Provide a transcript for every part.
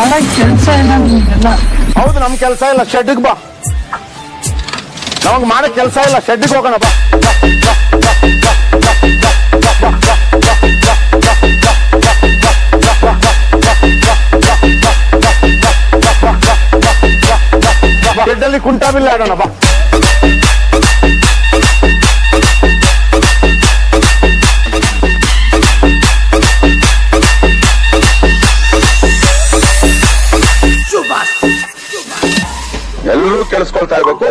ಮಾಡಕ್ ಕೆಲ್ಸ ಇಲ್ಲ ನಿಮ್ಗೆಲ್ಲ. ಹೌದು, ನಮ್ ಕೆಲಸ ಇಲ್ಲ, ಶೆಡ್ಗೆ ಬಾ. ನಮಗ್ ಮಾಡಕ್ ಕೆಲಸ ಇಲ್ಲ, ಶೆಡ್ಗೆ ಹೋಗೋಣ ಬಾ. ಶೆಡ್ಡಲ್ಲಿ ಕುಂಟಾ ಬಿಲ್ಲೆ ಆಡೋಣ ಬಾ. ಎಲ್ಲರೂ ಕೇಳಿಸ್ಕೊಳ್ತಾ ಇರ್ಬೇಕು,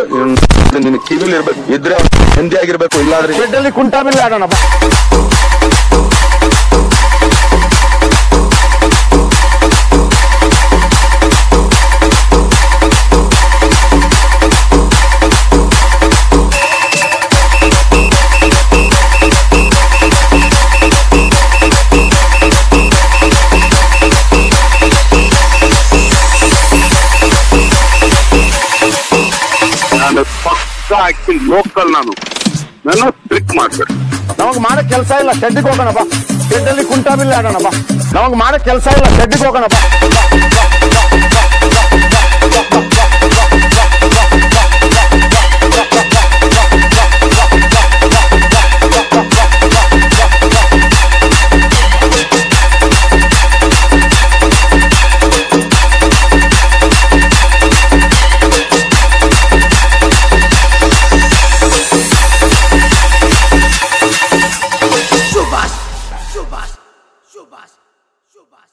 ನಿನ್ ಕಿವಿಲಿ ಇರ್ಬೇಕು, ಇದ್ರೆ ಹಿಂದಿ ಆಗಿರ್ಬೇಕು, ಇಲ್ಲಾದ್ರೆ ಶೆಡ್ಡಲ್ಲಿ ಕುಂಟಾ ಬಿಲ್ಲೆ ಆಡೋಣ ಬಾ. ಪಕ್ಕ ಆಕ್ಟಿಂಗ್ ಲೋಕಲ್ ನಾನು ಟ್ರಿಕ್ ಮಾಡ್ಬೇಕು. ನಮಗ್ ಮಾಡಕ್ ಕೆಲಸ ಇಲ್ಲ, ಶೆಡ್ಗೆ ಹೋಗೋಣ ಬಾ. ಶೆಡ್ಡಲ್ಲಿ ಕುಂಟಾ ಬಿಲ್ಲೆ ಆಡೋಣ ಬಾ. ನಮಗ್ ಮಾಡಕ್ ಕೆಲಸ ಇಲ್ಲ, ಶೆಡ್ಗೆ ಹೋಗೋಣ ಬಾ. Shubhas.